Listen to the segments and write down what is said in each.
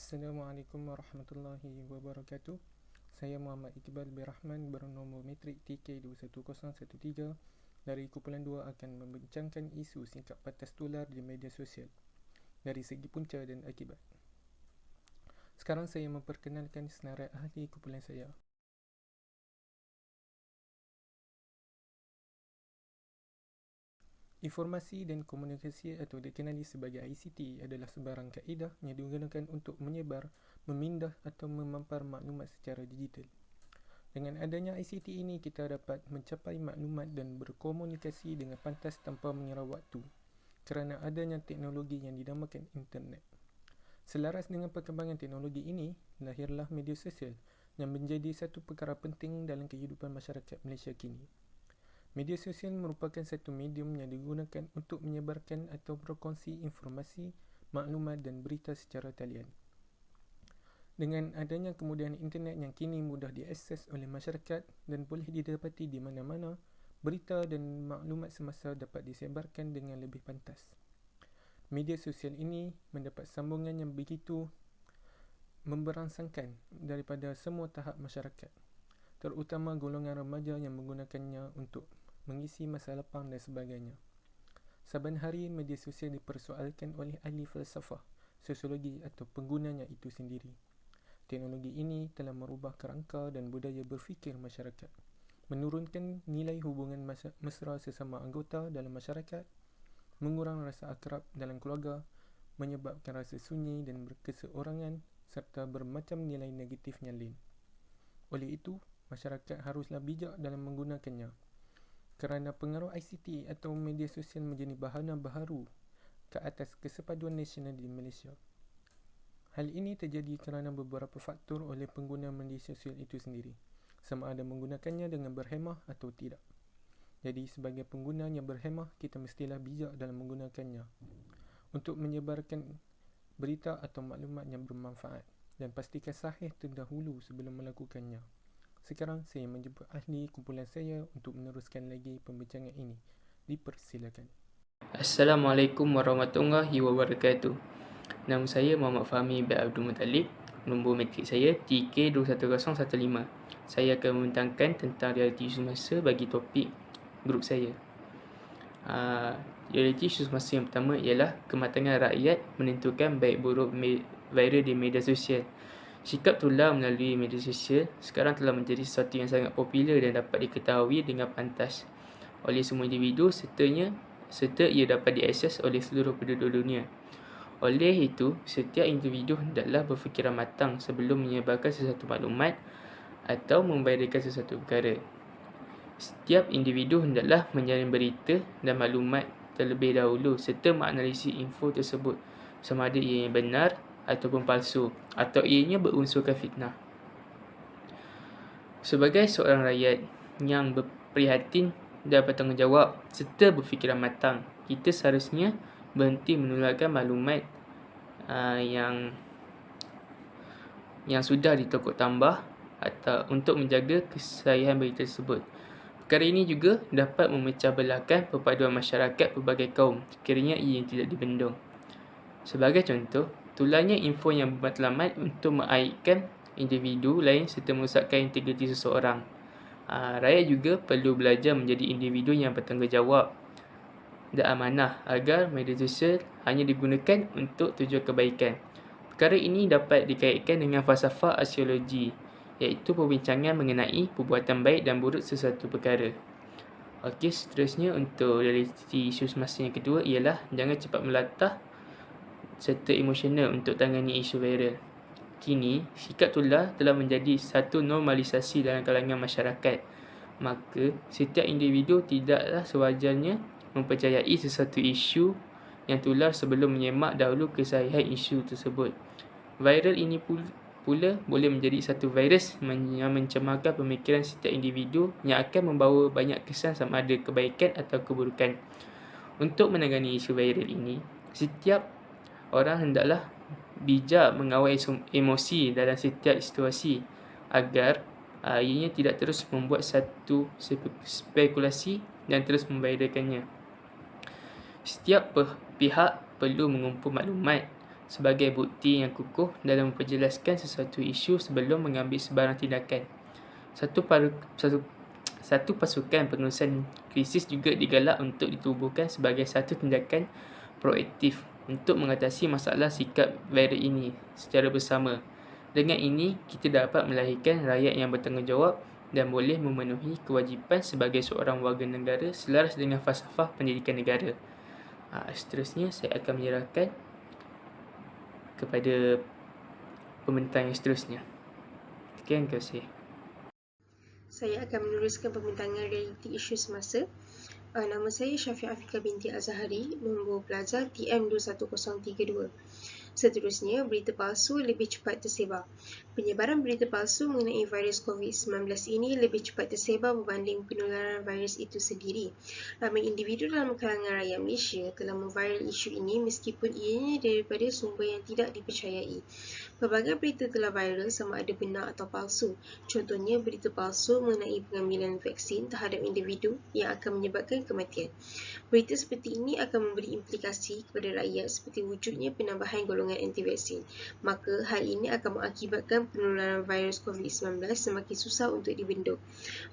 Assalamualaikum warahmatullahi wabarakatuh. Saya Muhammad Iqbal bin Rahman bernombor metrik TK21013 dari kumpulan 2 akan membincangkan isu singkap patas tular di media sosial dari segi punca dan akibat. Sekarang saya memperkenalkan senarai ahli kumpulan saya. Informasi dan komunikasi atau dikenali sebagai ICT adalah sebarang kaedah yang digunakan untuk menyebar, memindah atau memampar maklumat secara digital. Dengan adanya ICT ini, kita dapat mencapai maklumat dan berkomunikasi dengan pantas tanpa mengira waktu kerana adanya teknologi yang dinamakan internet. Selaras dengan perkembangan teknologi ini, lahirlah media sosial yang menjadi satu perkara penting dalam kehidupan masyarakat Malaysia kini. Media sosial merupakan satu medium yang digunakan untuk menyebarkan atau berkongsi informasi, maklumat dan berita secara talian. Dengan adanya kemudahan internet yang kini mudah diakses oleh masyarakat dan boleh didapati di mana-mana, berita dan maklumat semasa dapat disebarkan dengan lebih pantas. Media sosial ini mendapat sambungan yang begitu memberangsangkan daripada semua tahap masyarakat, terutama golongan remaja yang menggunakannya untuk mengisi masa lapang dan sebagainya. Saban hari media sosial dipersoalkan oleh ahli falsafah, sosiologi atau penggunanya itu sendiri. Teknologi ini telah merubah kerangka dan budaya berfikir masyarakat, menurunkan nilai hubungan mesra sesama anggota dalam masyarakat, mengurang rasa akrab dalam keluarga, menyebabkan rasa sunyi dan berkeseorangan serta bermacam nilai negatif yang lain. Oleh itu, masyarakat haruslah bijak dalam menggunakannya kerana pengaruh ICT atau media sosial menjadi bahana baharu ke atas kesepaduan nasional di Malaysia. Hal ini terjadi kerana beberapa faktor oleh pengguna media sosial itu sendiri, sama ada menggunakannya dengan berhemah atau tidak. Jadi sebagai pengguna yang berhemah, kita mestilah bijak dalam menggunakannya untuk menyebarkan berita atau maklumat yang bermanfaat dan pastikan sahih terdahulu sebelum melakukannya. Sekarang saya menjemput ahli kumpulan saya untuk meneruskan lagi pembincangan ini. Dipersilakan. Assalamualaikum warahmatullahi wabarakatuh. Nama saya Muhammad Fahmi bin Abdul Muttalib. Nombor metrik saya TK21015. Saya akan membentangkan tentang realiti isu semasa bagi topik grup saya. Realiti isu semasa yang pertama ialah kematangan rakyat menentukan baik buruk viral di media sosial. Sikap tular melalui media sosial sekarang telah menjadi sesuatu yang sangat popular dan dapat diketahui dengan pantas oleh semua individu serta ia dapat diakses oleh seluruh penduduk dunia. Oleh itu, setiap individu hendaklah berfikiran matang sebelum menyebarkan sesuatu maklumat atau memviralkan sesuatu perkara. Setiap individu hendaklah menyaring berita dan maklumat terlebih dahulu serta menganalisis info tersebut sama ada ianya benar ataupun palsu atau ianya berunsurkan fitnah. Sebagai seorang rakyat yang berprihatin dan bertanggungjawab serta berfikiran matang, kita seharusnya berhenti menularkan maklumat yang sudah ditokok tambah atau untuk menjaga kesahihan berita tersebut. Perkara ini juga dapat memecah belahkan perpaduan masyarakat pelbagai kaum sekiranya ia tidak dibendung. Sebagai contoh, tularnya info yang bermatlamat untuk mengaibkan individu lain serta merosakkan integriti seseorang. Rakyat juga perlu belajar menjadi individu yang bertanggungjawab dan amanah agar media sosial hanya digunakan untuk tujuan kebaikan. Perkara ini dapat dikaitkan dengan falsafah arkeologi, iaitu perbincangan mengenai perbuatan baik dan buruk sesuatu perkara. Okey, seterusnya untuk realiti isu semasa yang kedua ialah jangan cepat melatah serta emosional untuk tangani isu viral. Kini, sikap tular telah menjadi satu normalisasi dalam kalangan masyarakat. Maka, setiap individu tidaklah sewajarnya mempercayai sesuatu isu yang tular sebelum menyemak dahulu kesahihan isu tersebut. Viral ini pula boleh menjadi satu virus yang mencemarkan pemikiran setiap individu yang akan membawa banyak kesan sama ada kebaikan atau keburukan. Untuk menangani isu viral ini, setiap orang hendaklah bijak mengawal emosi dalam setiap situasi agar ianya tidak terus membuat satu spekulasi dan terus memviralkannya. Setiap pihak perlu mengumpul maklumat sebagai bukti yang kukuh dalam memperjelaskan sesuatu isu sebelum mengambil sebarang tindakan. Satu pasukan pengurusan krisis juga digalak untuk ditubuhkan sebagai satu tindakan proaktif untuk mengatasi masalah sikap virus ini secara bersama. Dengan ini, kita dapat melahirkan rakyat yang bertanggungjawab dan boleh memenuhi kewajipan sebagai seorang warga negara selaras dengan falsafah pendidikan negara. Seterusnya, saya akan menyerahkan kepada pembentang yang seterusnya. Terima kasih. Saya akan meneruskan pembentangan realiti isu semasa. Nama saya Syafiq Afika binti Azhari, nombor pelajar TM21032. Seterusnya, berita palsu lebih cepat tersebar. Penyebaran berita palsu mengenai virus COVID-19 ini lebih cepat tersebar berbanding penularan virus itu sendiri. Ramai individu dalam kalangan rakyat Malaysia telah memviral isu ini meskipun ianya daripada sumber yang tidak dipercayai. Pelbagai berita telah viral sama ada benar atau palsu. Contohnya, berita palsu mengenai pengambilan vaksin terhadap individu yang akan menyebabkan kematian. Berita seperti ini akan memberi implikasi kepada rakyat seperti wujudnya penambahan golongan anti-vaksin. Maka, hal ini akan mengakibatkan penularan virus COVID-19 semakin susah untuk dibendung.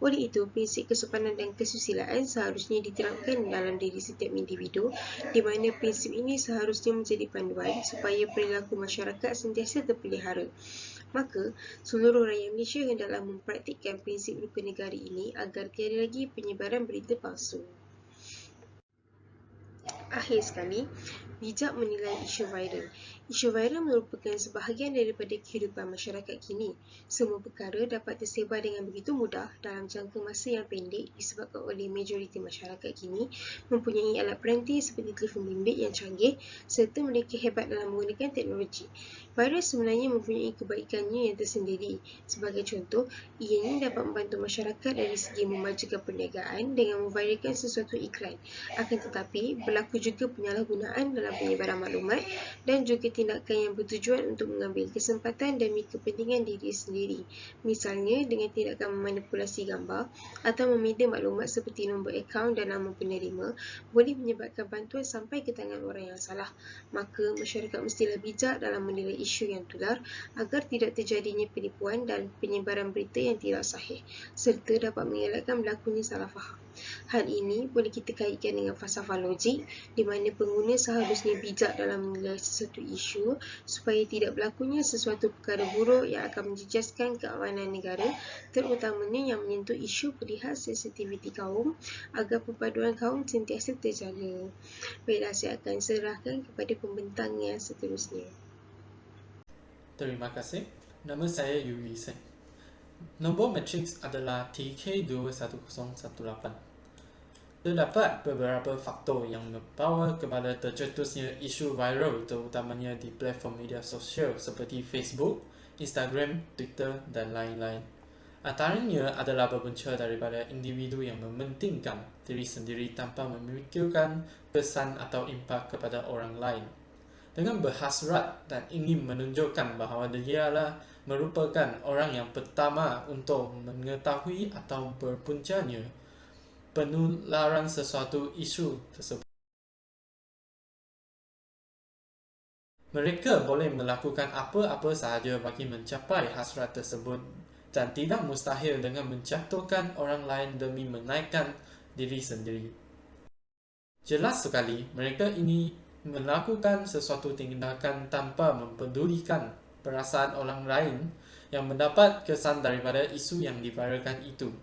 Oleh itu, prinsip kesopanan dan kesusilaan seharusnya diterapkan dalam diri setiap individu, di mana prinsip ini seharusnya menjadi panduan supaya perilaku masyarakat sentiasa terpelihara. Maka, seluruh rakyat Malaysia hendaklah mempraktikkan prinsip rupa negara ini agar tiada lagi penyebaran berita palsu. Akhir sekali, bijak menilai isu viral. Isu viral merupakan sebahagian daripada kehidupan masyarakat kini. Semua perkara dapat tersebar dengan begitu mudah dalam jangka masa yang pendek disebabkan oleh majoriti masyarakat kini mempunyai alat peranti seperti telefon bimbit yang canggih serta mereka hebat dalam menggunakan teknologi. Virus sebenarnya mempunyai kebaikannya yang tersendiri. Sebagai contoh, ianya dapat membantu masyarakat dari segi memajukan perniagaan dengan memviralkan sesuatu iklan. Akan tetapi, berlaku juga penyalahgunaan dalam penyebaran maklumat dan juga tindakan yang bertujuan untuk mengambil kesempatan demi kepentingan diri sendiri. Misalnya, dengan tindakan memanipulasi gambar atau meminta maklumat seperti nombor akaun dan nama penerima, boleh menyebabkan bantuan sampai ke tangan orang yang salah. Maka, masyarakat mestilah bijak dalam menilai isu yang tular agar tidak terjadinya penipuan dan penyebaran berita yang tidak sahih, serta dapat mengelakkan berlakunya salah faham. Hal ini boleh kita kaitkan dengan falsafah logik, di mana pengguna seharusnya bijak dalam menilai sesuatu isu supaya tidak berlakunya sesuatu perkara buruk yang akan menjejaskan keamanan negara, terutamanya yang menyentuh isu perihal sensitiviti kaum agar perpaduan kaum sentiasa terjaga. Baiklah, saya akan serahkan kepada pembentang yang seterusnya. Terima kasih. Nama saya Yuri Sen. Nombor matriks adalah TK21018. Terdapat beberapa faktor yang membawa kepada tercetusnya isu viral terutamanya di platform media sosial seperti Facebook, Instagram, Twitter dan lain-lain. Antaranya adalah berpunca daripada individu yang mementingkan diri sendiri tanpa memikirkan kesan atau impak kepada orang lain. Dengan berhasrat dan ingin menunjukkan bahawa dialah merupakan orang yang pertama untuk mengetahui atau berpuncanya penularan sesuatu isu tersebut. Mereka boleh melakukan apa-apa sahaja bagi mencapai hasrat tersebut dan tidak mustahil dengan menjatuhkan orang lain demi menaikkan diri sendiri. Jelas sekali, mereka ini melakukan sesuatu tindakan tanpa mempedulikan perasaan orang lain yang mendapat kesan daripada isu yang diviralkan itu.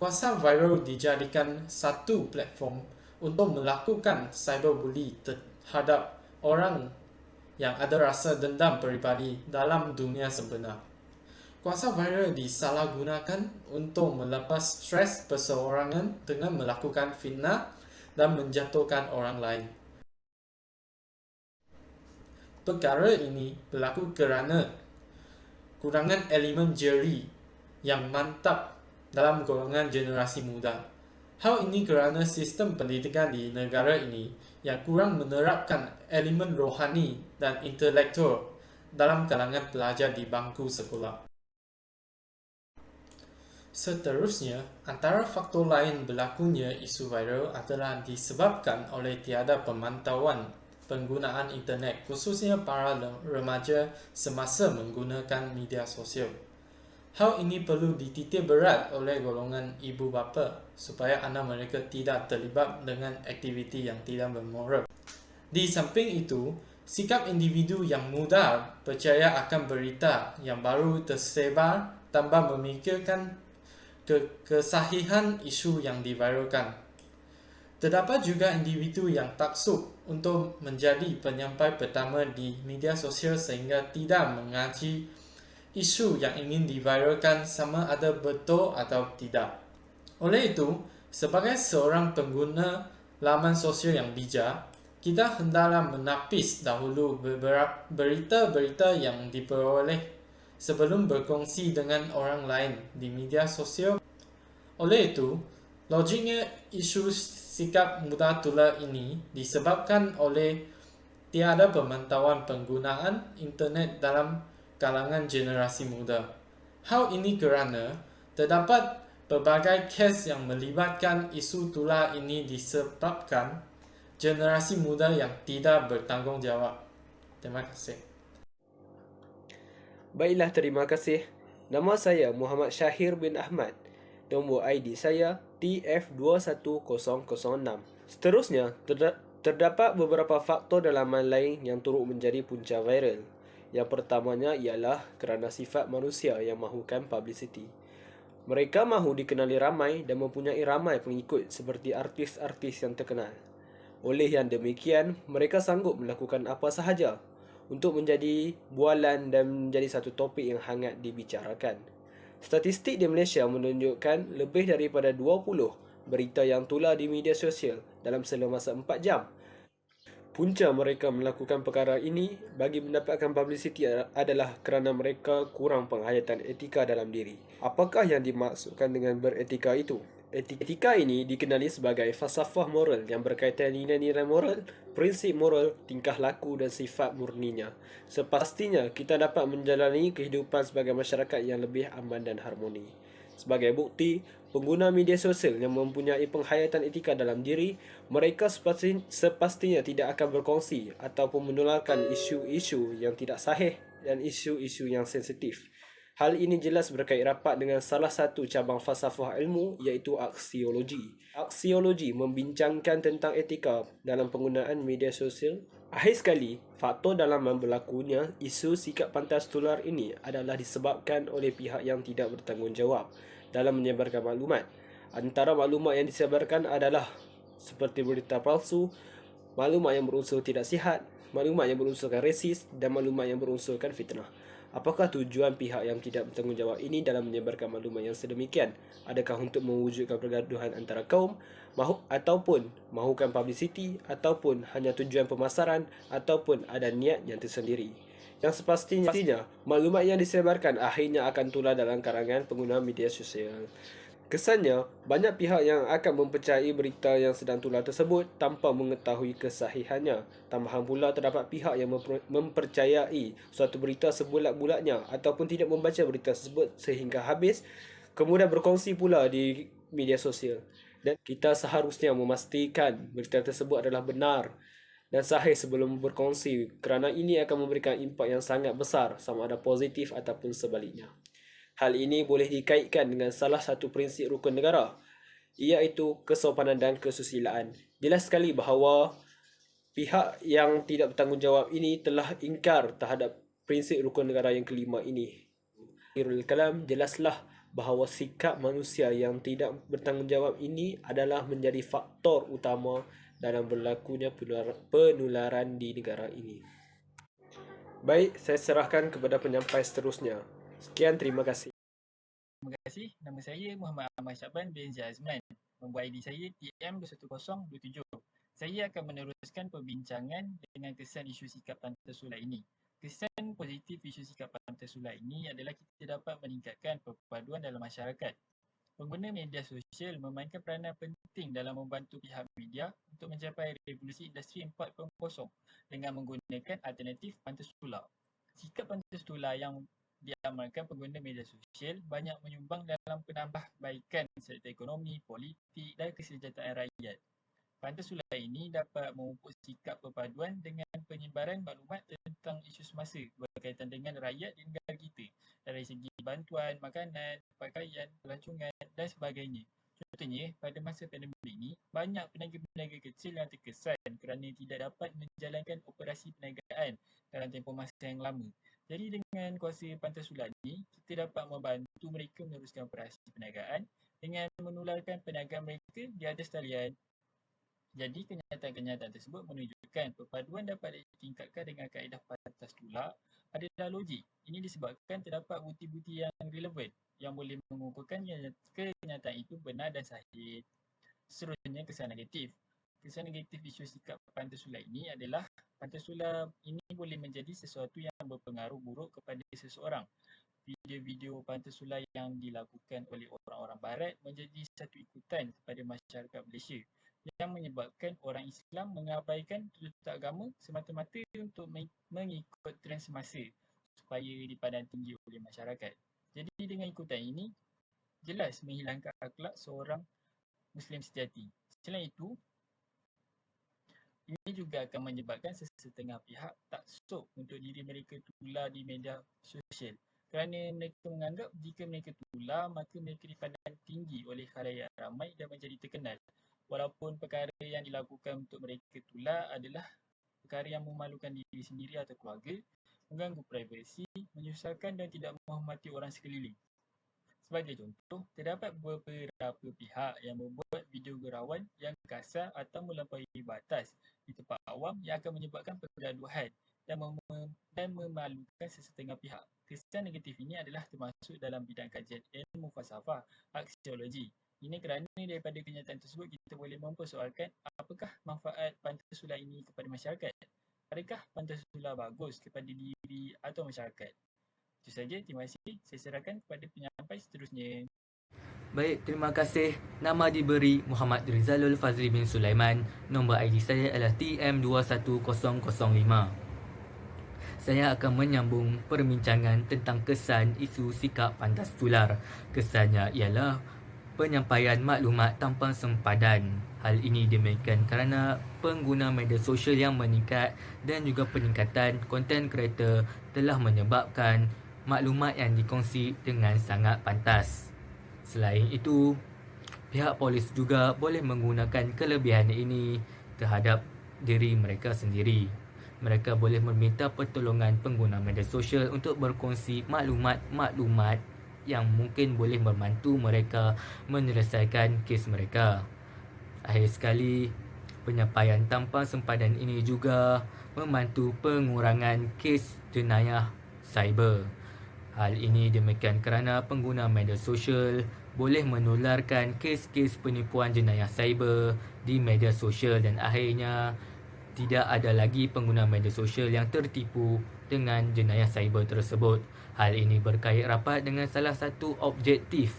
Kuasa viral dijadikan satu platform untuk melakukan cyberbully terhadap orang yang ada rasa dendam peribadi dalam dunia sebenar. Kuasa viral disalahgunakan untuk melepas stres perseorangan dengan melakukan fitnah dan menjatuhkan orang lain. Perkara ini berlaku kerana kurangan elemen jeri yang mantap dalam golongan generasi muda. Hal ini kerana sistem pendidikan di negara ini yang kurang menerapkan elemen rohani dan intelektual dalam kalangan pelajar di bangku sekolah. Seterusnya, antara faktor lain berlakunya isu viral adalah disebabkan oleh tiada pemantauan penggunaan internet, khususnya para remaja semasa menggunakan media sosial. Hal ini perlu dititik berat oleh golongan ibu bapa supaya anak mereka tidak terlibat dengan aktiviti yang tidak bermoral. Di samping itu, sikap individu yang mudah percaya akan berita yang baru tersebar tanpa memikirkan kesahihan isu yang diviralkan. Terdapat juga individu yang taksub untuk menjadi penyampai pertama di media sosial sehingga tidak mengaji isu yang ingin diviralkan sama ada betul atau tidak. Oleh itu, sebagai seorang pengguna laman sosial yang bijak, kita hendaklah menapis dahulu berita-berita yang diperoleh sebelum berkongsi dengan orang lain di media sosial. Oleh itu, logiknya isu sikap mudah tular ini disebabkan oleh tiada pemantauan penggunaan internet dalam kalangan generasi muda. Hal ini kerana terdapat pelbagai kes yang melibatkan isu tular ini disebabkan generasi muda yang tidak bertanggungjawab. Terima kasih. Baiklah, terima kasih. Nama saya Muhammad Syahir bin Ahmad. Nombor ID saya TF21006. Seterusnya, terdapat beberapa faktor dalaman lain yang turut menjadi punca viral. Yang pertamanya ialah kerana sifat manusia yang mahukan publicity. Mereka mahu dikenali ramai dan mempunyai ramai pengikut seperti artis-artis yang terkenal. Oleh yang demikian, mereka sanggup melakukan apa sahaja untuk menjadi bualan dan menjadi satu topik yang hangat dibicarakan. Statistik di Malaysia menunjukkan lebih daripada 20 berita yang tular di media sosial dalam selama masa 4 jam. Punca mereka melakukan perkara ini bagi mendapatkan publicity adalah kerana mereka kurang penghayatan etika dalam diri. Apakah yang dimaksudkan dengan beretika itu? Etika ini dikenali sebagai falsafah moral yang berkaitan nilai-nilai moral, prinsip moral, tingkah laku dan sifat murninya. Sepastinya kita dapat menjalani kehidupan sebagai masyarakat yang lebih aman dan harmoni. Sebagai bukti, pengguna media sosial yang mempunyai penghayatan etika dalam diri, mereka sepastinya tidak akan berkongsi ataupun menularkan isu-isu yang tidak sahih dan isu-isu yang sensitif. Hal ini jelas berkait rapat dengan salah satu cabang falsafah ilmu iaitu aksiologi. Aksiologi membincangkan tentang etika dalam penggunaan media sosial. Akhir sekali, faktor dalam berlakunya isu sikap pantas tular ini adalah disebabkan oleh pihak yang tidak bertanggungjawab dalam menyebarkan maklumat. Antara maklumat yang disebarkan adalah seperti berita palsu, maklumat yang berunsur tidak sihat, maklumat yang berunsurkan resis dan maklumat yang berunsurkan fitnah. Apakah tujuan pihak yang tidak bertanggungjawab ini dalam menyebarkan maklumat yang sedemikian? Adakah untuk mewujudkan pergaduhan antara kaum, ataupun mahukan publicity, ataupun hanya tujuan pemasaran, ataupun ada niat yang tersendiri? Yang sepastinya, maklumat yang disebarkan akhirnya akan tular dalam kalangan pengguna media sosial. Kesannya, banyak pihak yang akan mempercayai berita yang sedang tular tersebut tanpa mengetahui kesahihannya. Tambahan pula terdapat pihak yang mempercayai suatu berita sebulat-bulatnya ataupun tidak membaca berita tersebut sehingga habis, kemudian berkongsi pula di media sosial. Dan kita seharusnya memastikan berita tersebut adalah benar dan sahih sebelum berkongsi kerana ini akan memberikan impak yang sangat besar sama ada positif ataupun sebaliknya. Hal ini boleh dikaitkan dengan salah satu prinsip rukun negara, iaitu kesopanan dan kesusilaan. Jelas sekali bahawa pihak yang tidak bertanggungjawab ini telah ingkar terhadap prinsip rukun negara yang kelima ini. Akhirul kalam, jelaslah bahawa sikap manusia yang tidak bertanggungjawab ini adalah menjadi faktor utama dalam berlakunya penularan di negara ini. Baik, saya serahkan kepada penyampai seterusnya. Sekian, terima kasih. Terima kasih. Nama saya Muhammad Ahmad Syaban bin Azman. Nombor ID saya TM21027. Saya akan meneruskan perbincangan dengan kesan isu sikap pantas tular ini. Kesan positif isu sikap pantas tular ini adalah kita dapat meningkatkan perpaduan dalam masyarakat. Pengguna media sosial memainkan peranan penting dalam membantu pihak media untuk mencapai revolusi industri 4.0 dengan menggunakan alternatif pantas tular. Sikap pantas tular yang diamalkan pengguna media sosial banyak menyumbang dalam penambahbaikan sektor ekonomi, politik dan kesejahteraan rakyat. Pantassulah ini dapat memupuk sikap perpaduan dengan penyebaran maklumat tentang isu semasa berkaitan dengan rakyat di negara kita dari segi bantuan, makanan, pakaian, pelancongan dan sebagainya. Contohnya, pada masa pandemik ini, banyak peniaga-peniaga kecil yang terkesan kerana tidak dapat menjalankan operasi perniagaan dalam tempoh masa yang lama. Jadi dengan kuasa Pantassulah ini, kita dapat membantu mereka meneruskan operasi perniagaan dengan menularkan perniagaan mereka di atas talian. Jadi kenyataan-kenyataan tersebut menunjukkan perpaduan dapat ditingkatkan dengan kaedah Pantassulah adalah logik. Ini disebabkan terdapat bukti-bukti yang relevan yang boleh mengukuhkan kenyataan itu benar dan sahih. Seterusnya, kesan negatif. Kesan negatif isu sikap Pantassulah ini adalah Pantassulah ini boleh menjadi sesuatu yang berpengaruh buruk kepada seseorang. Video-video Pantassulah yang dilakukan oleh orang-orang barat menjadi satu ikutan kepada masyarakat Malaysia yang menyebabkan orang Islam mengabaikan tutup agama semata-mata untuk mengikut trend semasa supaya dipandang tinggi oleh masyarakat. Jadi dengan ikutan ini, jelas menghilangkan akhlak seorang Muslim sejati. Selain itu, ini juga akan menyebabkan sesetengah pihak taksub untuk diri mereka tular di media sosial. Kerana mereka menganggap jika mereka tular, maka mereka dipandang tinggi oleh khalayak ramai dan menjadi terkenal. Walaupun perkara yang dilakukan untuk mereka tular adalah perkara yang memalukan diri sendiri atau keluarga, mengganggu privasi, menyusahkan dan tidak menghormati orang sekeliling. Sebagai contoh, terdapat beberapa pihak yang membuat video gurauan yang kasar atau melampaui batas di tempat awam yang akan menyebabkan pergaduhan dan memalukan sesetengah pihak. Kesan negatif ini adalah termasuk dalam bidang kajian ilmu falsafah, aksiologi. Ini kerana daripada kenyataan tersebut kita boleh mempersoalkan apakah manfaat Pantassulah ini kepada masyarakat. Adakah Pantassulah bagus kepada diri atau masyarakat? Itu saja, terima kasih. Saya serahkan kepada penyampai seterusnya. Baik, terima kasih. Nama diberi Muhammad Rizalul Fazli bin Sulaiman. Nombor ID saya adalah TM21005. Saya akan menyambung perbincangan tentang kesan isu sikap Pantassulah. Kesannya ialah penyampaian maklumat tanpa sempadan. Hal ini demikian kerana pengguna media sosial yang meningkat dan juga peningkatan konten kreator telah menyebabkan maklumat yang dikongsi dengan sangat pantas. Selain itu, pihak polis juga boleh menggunakan kelebihan ini terhadap diri mereka sendiri. Mereka boleh meminta pertolongan pengguna media sosial untuk berkongsi maklumat-maklumat yang mungkin boleh membantu mereka menyelesaikan kes mereka. Akhir sekali, penyampaian tanpa sempadan ini juga membantu pengurangan kes jenayah cyber. Hal ini demikian kerana pengguna media sosial boleh menularkan kes-kes penipuan jenayah cyber di media sosial dan akhirnya tidak ada lagi pengguna media sosial yang tertipu dengan jenayah cyber tersebut. Hal ini berkait rapat dengan salah satu objektif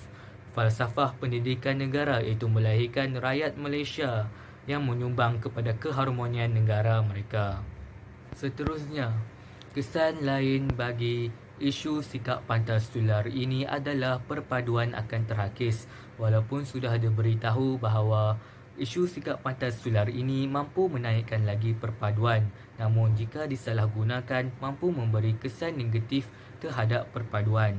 falsafah pendidikan negara, iaitu melahirkan rakyat Malaysia yang menyumbang kepada keharmonian negara mereka. Seterusnya, kesan lain bagi isu sikap Pantassulah ini adalah perpaduan akan terhakis. Walaupun sudah diberitahu bahawa isu sikap Pantassulah ini mampu menaikkan lagi perpaduan, namun jika disalahgunakan mampu memberi kesan negatif terhadap perpaduan.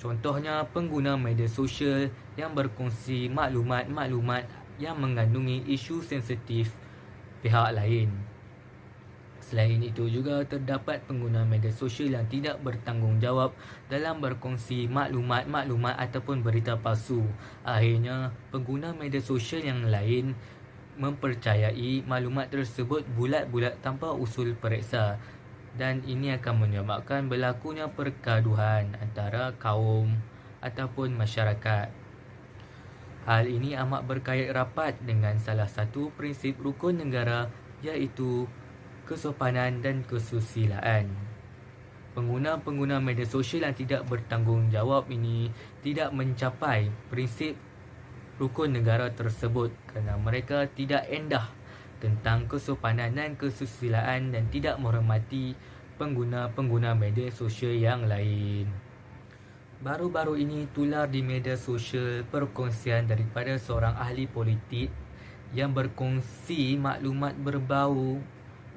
Contohnya, pengguna media sosial yang berkongsi maklumat-maklumat yang mengandungi isu sensitif pihak lain. Selain itu juga terdapat pengguna media sosial yang tidak bertanggungjawab dalam berkongsi maklumat-maklumat ataupun berita palsu. Akhirnya, pengguna media sosial yang lain mempercayai maklumat tersebut bulat-bulat tanpa usul periksa, dan ini akan menyebabkan berlakunya pergaduhan antara kaum ataupun masyarakat. Hal ini amat berkait rapat dengan salah satu prinsip rukun negara, iaitu kesopanan dan kesusilaan. Pengguna-pengguna media sosial yang tidak bertanggungjawab ini tidak mencapai prinsip rukun negara tersebut kerana mereka tidak endah tentang kesopanan dan kesusilaan dan tidak menghormati pengguna-pengguna media sosial yang lain. Baru-baru ini tular di media sosial perkongsian daripada seorang ahli politik yang berkongsi maklumat berbau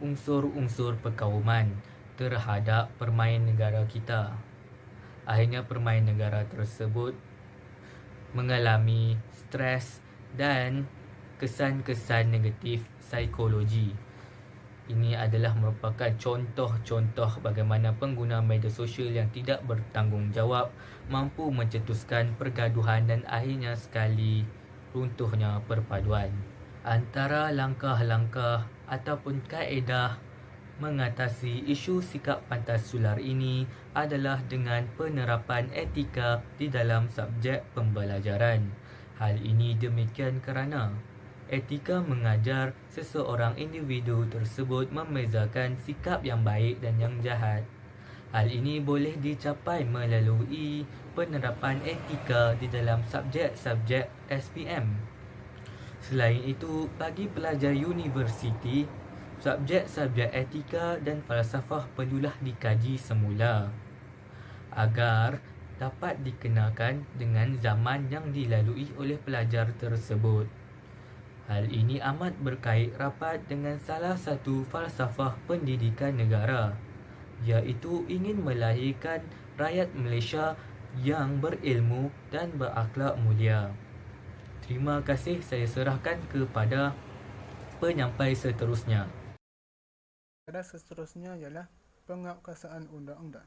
unsur-unsur perkauman terhadap permain negara kita. Akhirnya permain negara tersebut mengalami stres dan kesan-kesan negatif psikologi. Ini adalah merupakan contoh-contoh bagaimana pengguna media sosial yang tidak bertanggungjawab mampu mencetuskan pergaduhan dan akhirnya sekali runtuhnya perpaduan. Antara langkah-langkah ataupun kaedah mengatasi isu sikap pantas sular ini adalah dengan penerapan etika di dalam subjek pembelajaran. Hal ini demikian kerana etika mengajar seseorang individu tersebut membezakan sikap yang baik dan yang jahat. Hal ini boleh dicapai melalui penerapan etika di dalam subjek-subjek SPM. Selain itu, bagi pelajar universiti, subjek-subjek etika dan falsafah perlulah dikaji semula agar dapat dikenakan dengan zaman yang dilalui oleh pelajar tersebut. Hal ini amat berkait rapat dengan salah satu falsafah pendidikan negara, iaitu ingin melahirkan rakyat Malaysia yang berilmu dan berakhlak mulia. Terima kasih, saya serahkan kepada penyampai seterusnya. Pada seterusnya ialah penguatkuasaan undang-undang.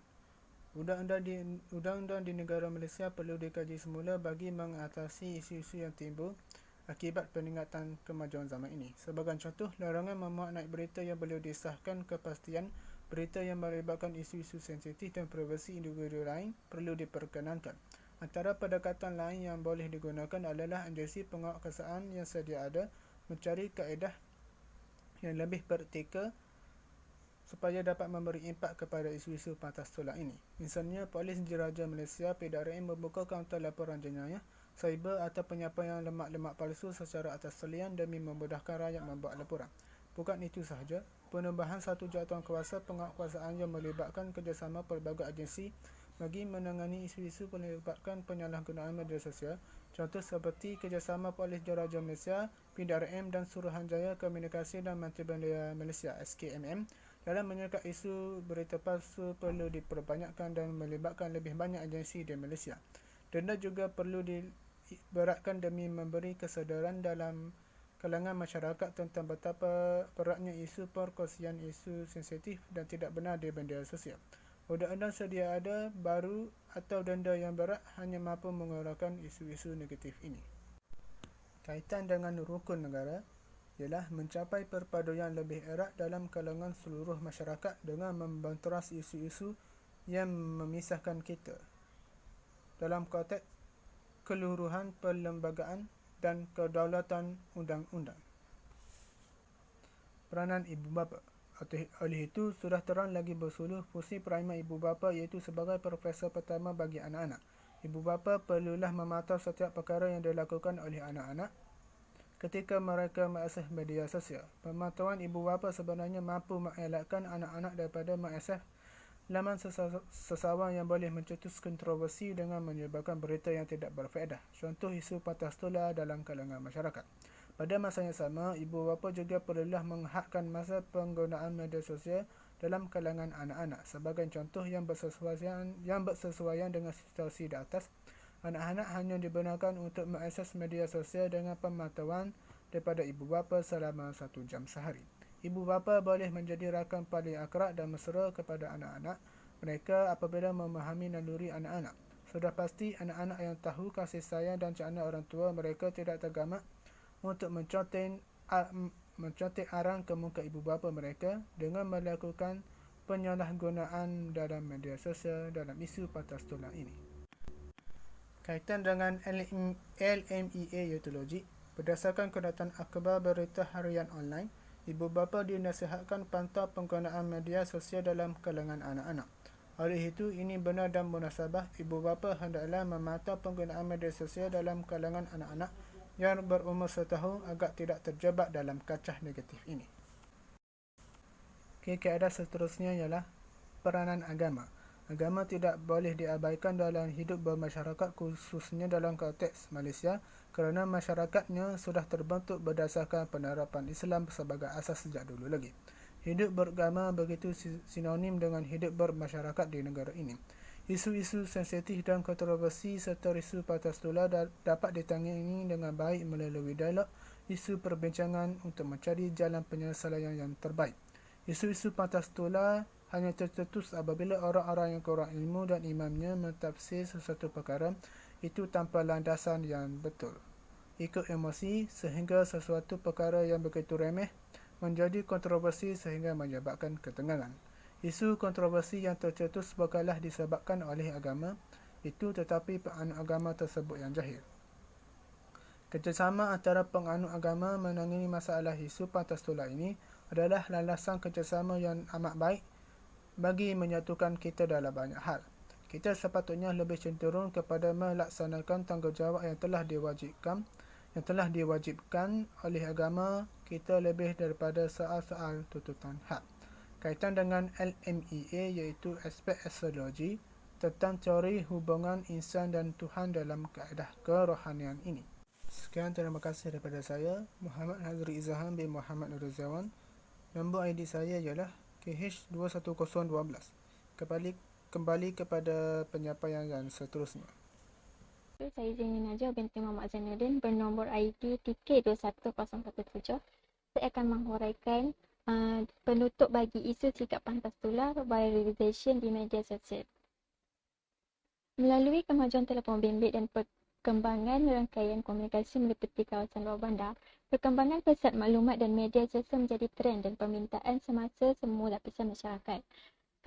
Undang-undang di negara Malaysia perlu dikaji semula bagi mengatasi isu-isu yang timbul akibat peningkatan kemajuan zaman ini. Sebagai contoh, larangan memuat naik berita yang boleh disahkan, kepastian berita yang melibatkan isu-isu sensitif dan privasi individu lain perlu diperkenankan. Antara pendekatan lain yang boleh digunakan adalah agensi penguatkuasaan yang sedia ada mencari kaedah yang lebih beretika supaya dapat memberi impak kepada isu-isu pantas tolak ini. Misalnya, Polis Diraja Malaysia PDRM membuka kaunter laporan jenayah cyber atau penyampaian lemak-lemak palsu secara atas talian demi memudahkan rakyat membuat laporan. Bukan itu sahaja, penambahan satu jawatan kuasa penguatkuasaan yang melibatkan kerjasama pelbagai agensi bagi menangani isu-isu melibatkan penyalahgunaan media sosial, contoh seperti kerjasama Polis Diraja Malaysia, PDRM dan Suruhanjaya Komunikasi dan Multimedia Malaysia SKMM dalam menyergap isu berita palsu perlu diperbanyakkan dan melibatkan lebih banyak agensi di Malaysia. Denda juga perlu diberatkan demi memberi kesedaran dalam kalangan masyarakat tentang betapa beratnya isu perkongsian isu sensitif dan tidak benar di media sosial. Undang-undang sedia ada baru atau denda yang berat hanya mampu mengeluarkan isu-isu negatif ini. Kaitan dengan rukun negara ialah mencapai perpaduan lebih erat dalam kalangan seluruh masyarakat dengan membanteras isu-isu yang memisahkan kita dalam konteks keluruhan perlembagaan dan kedaulatan undang-undang. Peranan ibu bapa. Oleh itu, sudah terang lagi bersuluh fungsi peranan ibu bapa iaitu sebagai profesor pertama bagi anak-anak. Ibu bapa perlulah memantau setiap perkara yang dilakukan oleh anak-anak ketika mereka mengakses media sosial. Pemantauan ibu bapa sebenarnya mampu mengelakkan anak-anak daripada mengakses laman sesawan yang boleh mencetus kontroversi dengan menyebabkan berita yang tidak berfaedah. Contoh isu pantas tolak dalam kalangan masyarakat. Pada masa yang sama, ibu bapa juga perlulah menghadkan masa penggunaan media sosial dalam kalangan anak-anak. Sebagai contoh yang bersesuaian dengan situasi di atas, anak-anak hanya dibenarkan untuk mengakses media sosial dengan pemantauan daripada ibu bapa selama 1 jam sehari. Ibu bapa boleh menjadi rakan paling akrab dan mesra kepada anak-anak mereka apabila memahami naluri anak-anak. Sudah pasti anak-anak yang tahu kasih sayang dan cakna orang tua mereka tidak tergamak untuk mencontek arang ke muka ibu bapa mereka dengan melakukan penyalahgunaan dalam media sosial dalam isu pantas tolak ini. Kaitan dengan LMEA iaitu logik, berdasarkan kedatangan akhbar berita harian online, ibu bapa dinasihatkan pantau penggunaan media sosial dalam kalangan anak-anak. Oleh itu, ini benar dan munasabah, ibu bapa hendaklah memantau penggunaan media sosial dalam kalangan anak-anak yang berumur 1 tahun agar tidak terjebak dalam kacah negatif ini. Kaedah seterusnya ialah peranan agama. Agama tidak boleh diabaikan dalam hidup bermasyarakat khususnya dalam konteks Malaysia kerana masyarakatnya sudah terbentuk berdasarkan penerapan Islam sebagai asas sejak dulu lagi. Hidup beragama begitu sinonim dengan hidup bermasyarakat di negara ini. Isu-isu sensitif dan kontroversi serta isu patas tular dapat ditangani dengan baik melalui dialog, isu perbincangan untuk mencari jalan penyelesaian yang terbaik. Isu-isu patas tular hanya tercetus apabila orang-orang yang kurang ilmu dan imamnya mentafsir sesuatu perkara itu tanpa landasan yang betul, ikut emosi sehingga sesuatu perkara yang begitu remeh menjadi kontroversi sehingga menyebabkan ketegangan. Isu kontroversi yang tercetus bukanlah disebabkan oleh agama itu tetapi penganut agama tersebut yang jahil. Kerjasama antara penganut agama menangani masalah isu patas tular ini adalah landasan kerjasama yang amat baik bagi menyatukan kita dalam banyak hal. Kita sepatutnya lebih cenderung kepada melaksanakan tanggungjawab yang telah diwajibkan oleh agama kita lebih daripada soal-soal tuntutan hak. Kaitan dengan LMEA iaitu aspek astrologi tentang teori hubungan insan dan Tuhan dalam kaedah kerohanian ini. Sekian, terima kasih daripada saya, Muhammad Hazri Izahan bin Muhammad Nurizawan. Nombor ID saya ialah KH21012. Kembali kepada penyampaian yang seterusnya. Saya Zaini Najwa binti Muhammad Zainuddin bernombor ID TK21017. Saya akan menghuraikan penutup bagi isu sikap pantas tular viralization di media sosial. Melalui kemajuan telefon bimbit dan perkembangan rangkaian komunikasi meliputi kawasan luar bandar, perkembangan pesat maklumat dan media sosial menjadi trend dan permintaan semasa semua lapisan masyarakat.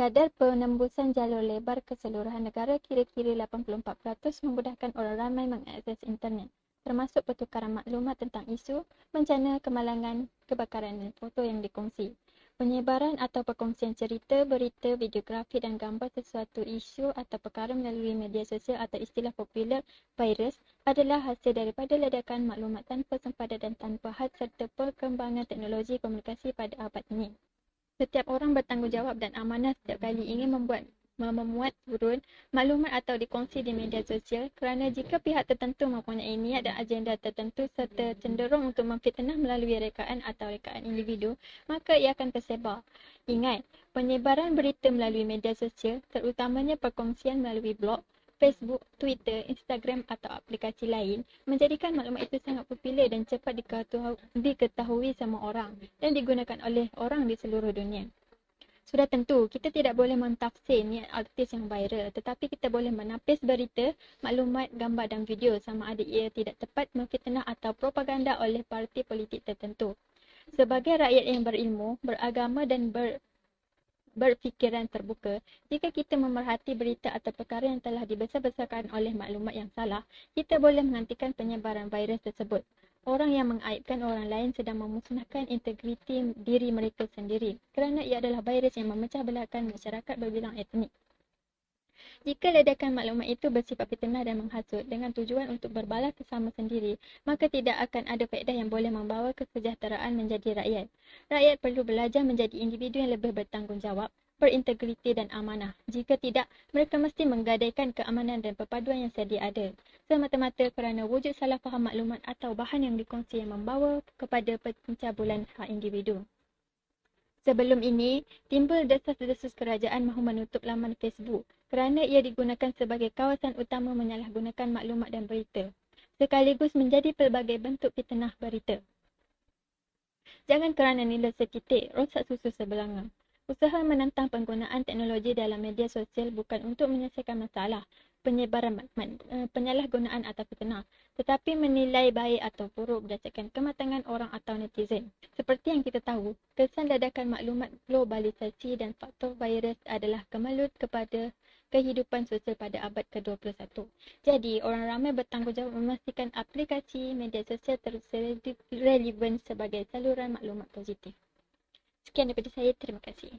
Kadar penembusan jalur lebar keseluruhan negara kira-kira 84% memudahkan orang ramai mengakses internet, termasuk pertukaran maklumat tentang isu, bencana, kemalangan, kebakaran dan foto yang dikongsi. Penyebaran atau perkongsian cerita, berita, videografi dan gambar sesuatu isu atau perkara melalui media sosial atau istilah popular virus adalah hasil daripada ledakan maklumat tanpa sempadan dan tanpa had serta perkembangan teknologi komunikasi pada abad ini. Setiap orang bertanggungjawab dan amanah setiap kali ingin memuat turun maklumat atau dikongsi di media sosial kerana jika pihak tertentu mempunyai niat dan agenda tertentu serta cenderung untuk memfitnah melalui rekaan atau rekaan individu, maka ia akan tersebar. Ingat, penyebaran berita melalui media sosial, terutamanya perkongsian melalui blog, Facebook, Twitter, Instagram atau aplikasi lain menjadikan maklumat itu sangat popular dan cepat diketahui semua orang dan digunakan oleh orang di seluruh dunia. Sudah tentu, kita tidak boleh mentafsir niat artis yang viral, tetapi kita boleh menapis berita, maklumat, gambar dan video sama ada ia tidak tepat, memfitnah atau propaganda oleh parti politik tertentu. Sebagai rakyat yang berilmu, beragama dan berfikiran terbuka, jika kita memerhati berita atau perkara yang telah dibesar-besarkan oleh maklumat yang salah, kita boleh menghentikan penyebaran virus tersebut. Orang yang mengaibkan orang lain sedang memusnahkan integriti diri mereka sendiri kerana ia adalah virus yang memecah belahkan masyarakat berbilang etnik. Jika ledakan maklumat itu bersifat fitnah dan menghasut dengan tujuan untuk berbalas sesama sendiri, maka tidak akan ada faedah yang boleh membawa kesejahteraan menjadi rakyat. Rakyat perlu belajar menjadi individu yang lebih bertanggungjawab, berintegriti dan amanah. Jika tidak, mereka mesti menggadaikan keamanan dan perpaduan yang sedia ada, semata-mata kerana wujud salah faham maklumat atau bahan yang dikongsi yang membawa kepada pencabulan hak individu. Sebelum ini, timbul desas-desus kerajaan mahu menutup laman Facebook kerana ia digunakan sebagai kawasan utama menyalahgunakan maklumat dan berita, sekaligus menjadi pelbagai bentuk fitnah berita. Jangan kerana nilai setitik, rosak susu sebelanga. Usaha menentang penggunaan teknologi dalam media sosial bukan untuk menyelesaikan masalah penyebaran penyalahgunaan atau fitnah, tetapi menilai baik atau buruk berdasarkan kematangan orang atau netizen. Seperti yang kita tahu, kesan ledakan maklumat globalisasi dan faktor virus adalah kemelut kepada kehidupan sosial pada abad ke-21. Jadi, orang ramai bertanggungjawab memastikan aplikasi media sosial terus relevan sebagai saluran maklumat positif. Sekian daripada saya, terima kasih.